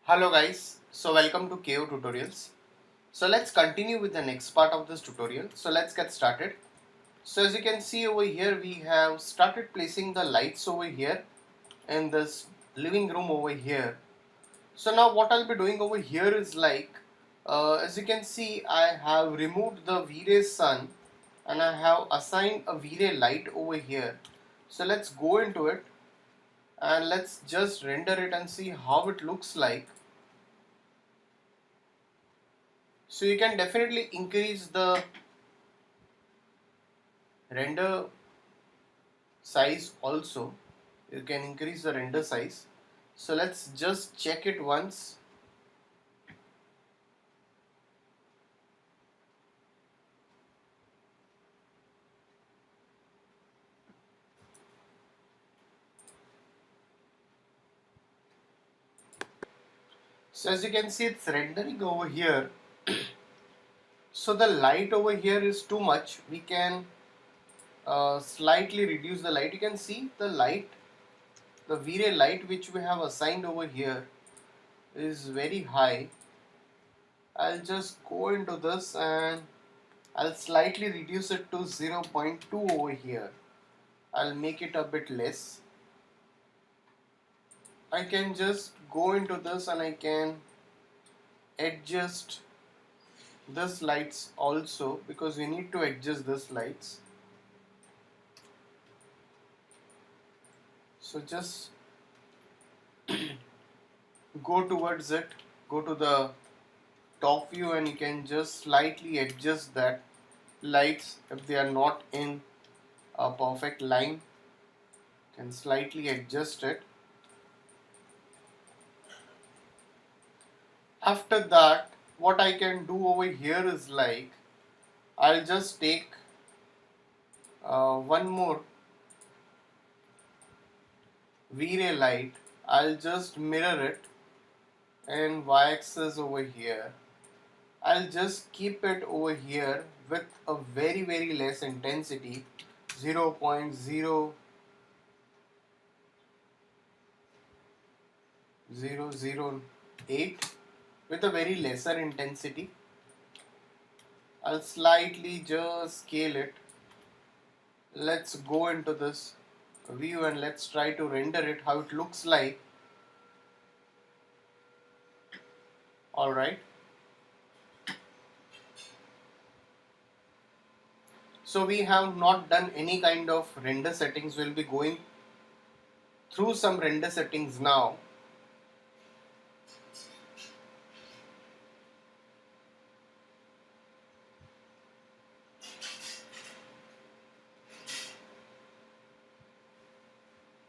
Hello guys, so welcome to KO Tutorials. So let's continue with the next part of this tutorial. So let's get started. So as you can see over here, we have started placing the lights over here in this living room over here. So now what I'll be doing over here is as you can see, I have removed the V-Ray sun and I have assigned a V-Ray light over here. So let's go into it and let's just render it and see how it looks like. So you can definitely increase the render size also. You can increase the render size. So let's just check it once. So as you can see, it's rendering over here. So the light over here is too much. We can slightly reduce the light. You can see the light, the V-Ray light which we have assigned over here is very high. I'll just go into this and I'll slightly reduce it to 0.2 over here. I'll make it a bit less. I can just go into this and I can adjust this lights also, because we need to adjust this lights. So just go towards it, go to the top view and you can just slightly adjust that lights if they are not in a perfect line. You can slightly adjust it. After that, what I can do over here is I'll just take one more V-Ray light. I'll just mirror it and y-axis over here. I'll just keep it over here with a very less intensity, 0.0008, with a very lesser intensity. I'll slightly just scale it. Let's go into this view and let's try to render it how it looks like. Alright. So we have not done any kind of render settings. We'll be going through some render settings now.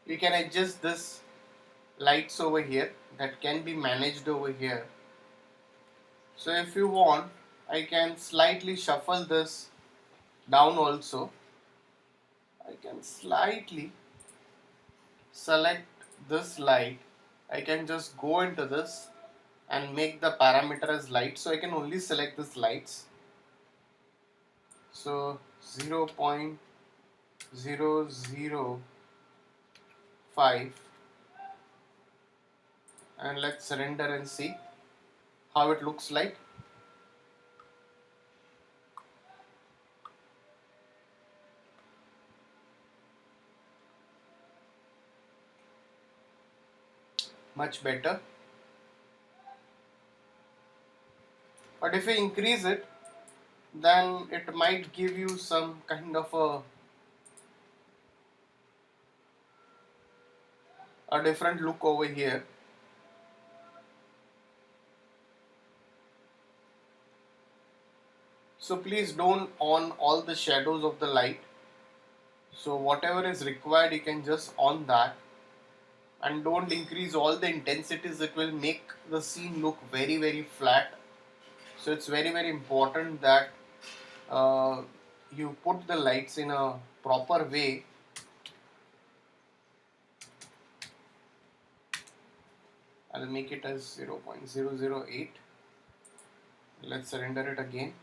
You can adjust this lights over here, that can be managed over here. So if you want, I can slightly shuffle this down also. I can slightly select this light. I can just go into this and make the parameter as light. So I can only select this lights. So 0.005, and let's render and see how it looks like. Much better. But if we increase it, then it might give you some kind of a different look over here. So please don't on all the shadows of the light. So whatever is required, you can just on that, and don't increase all the intensities. It will make the scene look very flat. So it's very important that you put the lights in a proper way. I'll make it as 0.008. Let's render it again.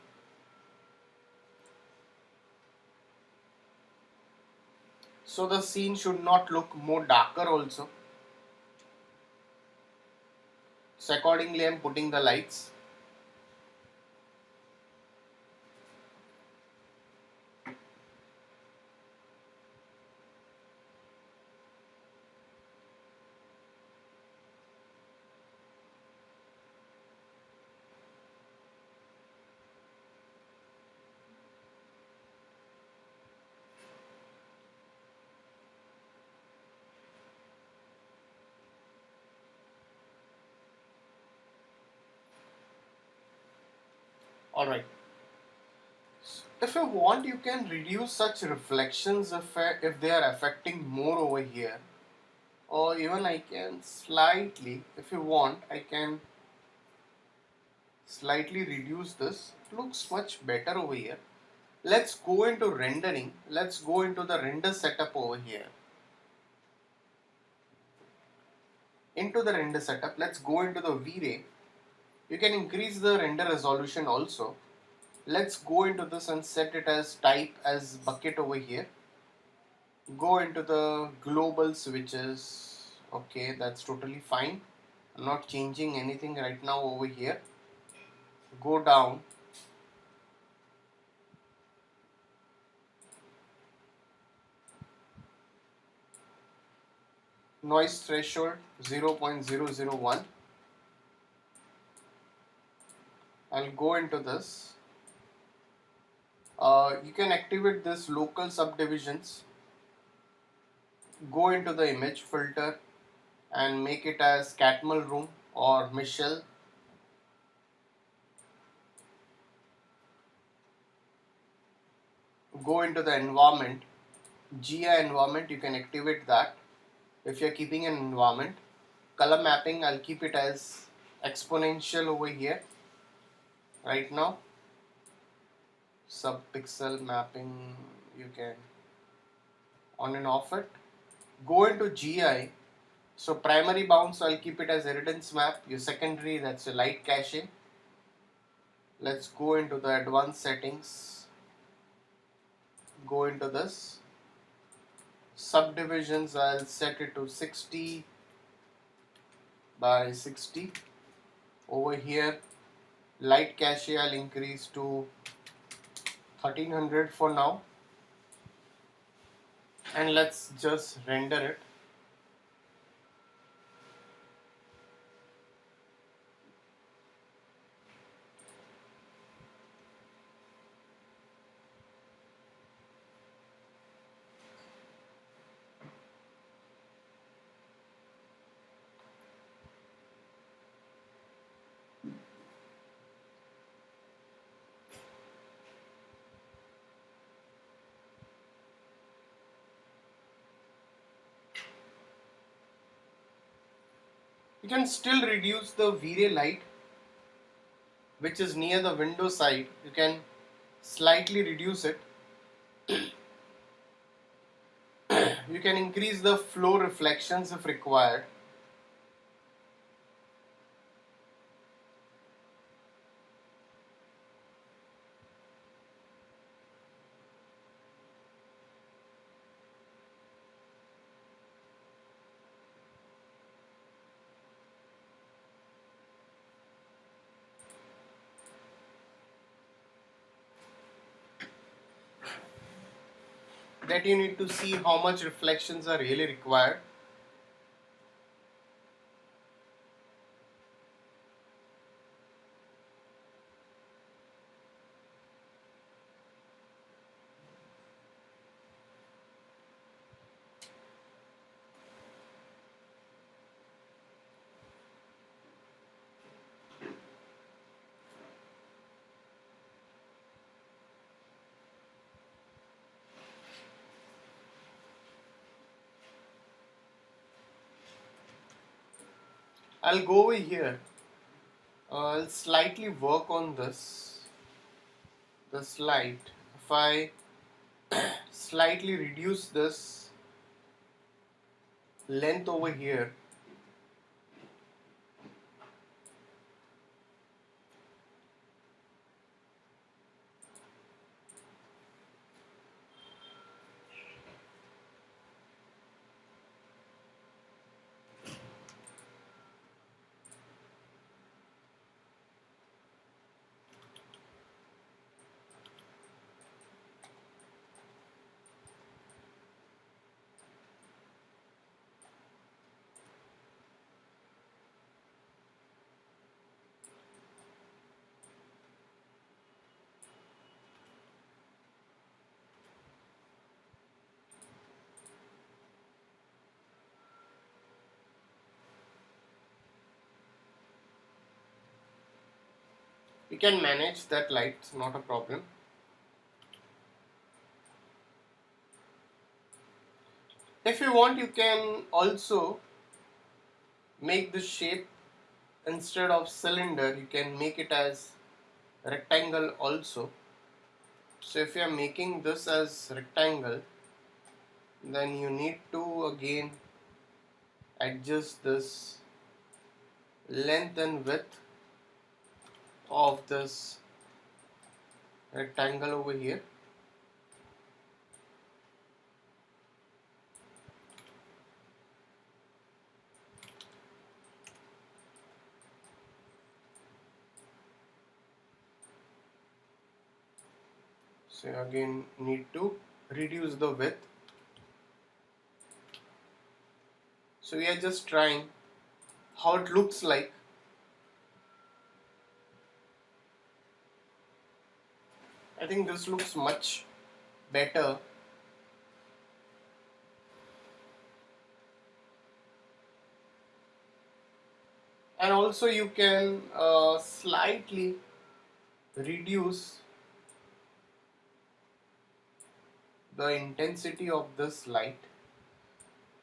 So the scene should not look more darker also. So So accordingly I'm putting the lights. Alright. If you want, you can reduce such reflections if they are affecting more over here. Or even I can slightly, if you want, I can slightly reduce this. It looks much better over here. Let's go into rendering. Let's go into the render setup over here. Into the render setup, let's go into the Vray. You can increase the render resolution also. Let's go into this and set it as type as bucket over here. Go into the global switches. Okay, that's totally fine. I'm not changing anything right now over here. Go down. Noise threshold 0.001. I'll go into this. You can activate this local subdivisions. Go into the image filter and make it as Catmull room or Michelle. Go into the environment, GI environment, you can activate that if you're keeping an environment. Color mapping, I'll keep it as exponential over here right now. Subpixel mapping, you can on and off it. Go into GI. So primary bounce, I'll keep it as irritance map. Your secondary, that's your light cache. Let's go into the advanced settings. Go into this. Subdivisions, I'll set it to 60 by 60. Over here, light cache, I'll increase to 1300 for now. And let's just render it. You can still reduce the Vray light, which is near the window side. You can slightly reduce it. You can increase the flow reflections if required. That you need to see how much reflections are really required. I'll go over here. I'll slightly work on this light. If I slightly reduce this length over here, We can manage that light, it's not a problem. If you want, you can also make the shape, instead of cylinder you can make it as rectangle also. So if you are making this as rectangle, then you need to again adjust this length and width of this rectangle over here. So again need to reduce the width. So we are just trying how it looks like. I think this looks much better. And also you can slightly reduce the intensity of this light.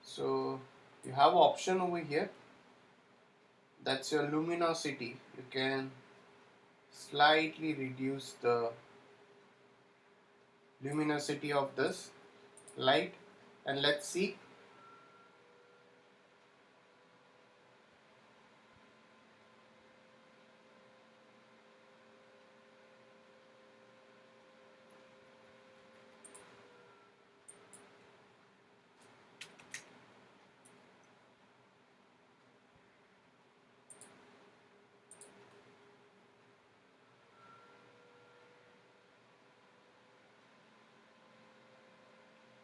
So you have option over here, that's your luminosity. You can slightly reduce the luminosity of this light, and let's see.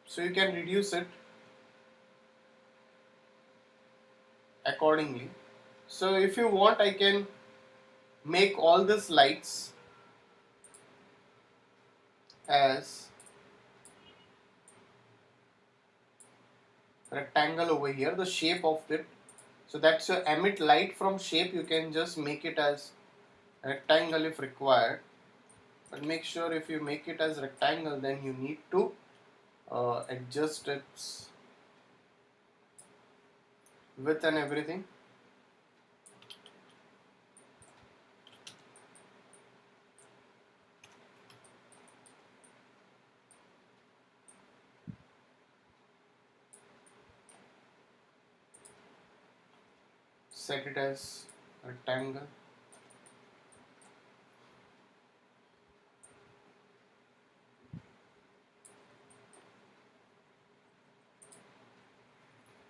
So you can reduce it accordingly. So if you want, I can make all these lights as rectangle over here, the shape of it. So that's your emit light from shape. You can just make it as rectangle if required, but make sure if you make it as rectangle, then you need to adjust its width and everything. Set it as rectangle.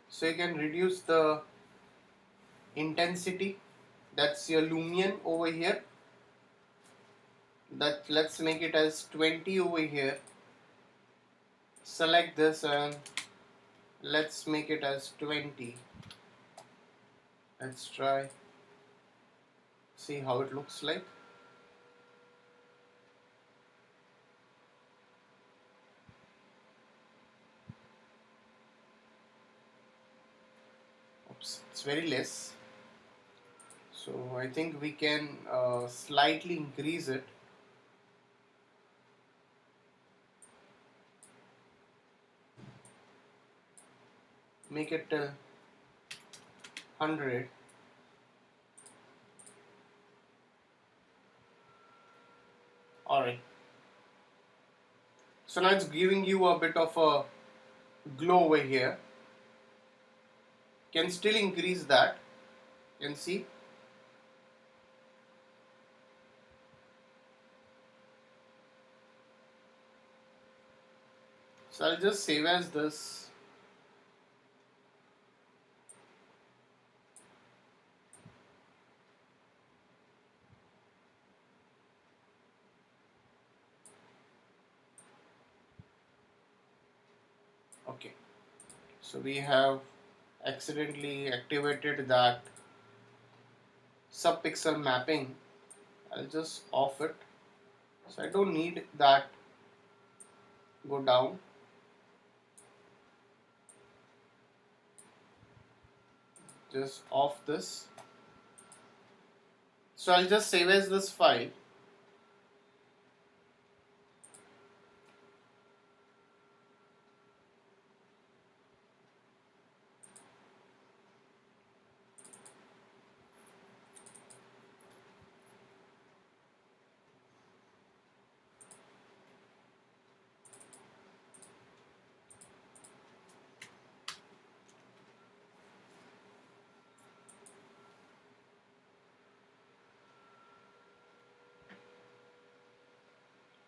So you can reduce the intensity, that's your lumen over here. That let's make it as 20 over here. Select this and let's make it as 20. Let's try, see how it looks like. Oops, it's very less. So I think we can slightly increase it. Make it till 100. Alright. So now it's giving you a bit of a glow over here. Can still increase that. You can see. So I'll just save as this. Okay, so we have accidentally activated that subpixel mapping. I'll just off it. So I don't need that. Go down. Just off this. So I'll just save as this file.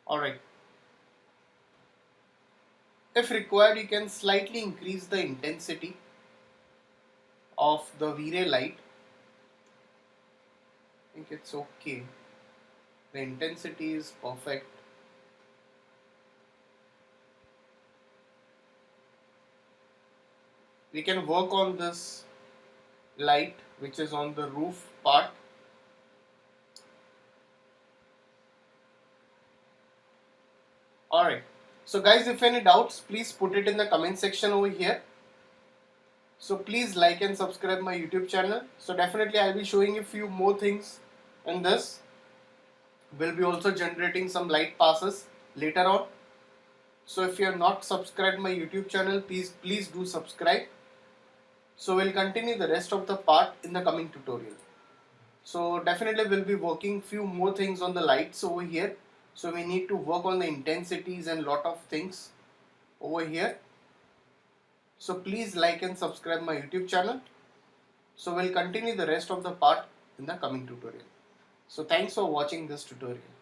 Alright. If required, you can slightly increase the intensity of the Vray light. I think it's okay. The intensity is perfect. We can work on this light which is on the roof part. Alright. So guys, if any doubts, please put it in the comment section over here. So please like and subscribe my YouTube channel. So definitely I'll be showing you few more things in this. We'll be also generating some light passes later on. So if you are not subscribed my YouTube channel, please do subscribe. So we'll continue the rest of the part in the coming tutorial. So definitely we'll be working few more things on the lights over here. So we need to work on the intensities and lot of things over here. So please like and subscribe my YouTube channel. So we'll continue the rest of the part in the coming tutorial. So thanks for watching this tutorial.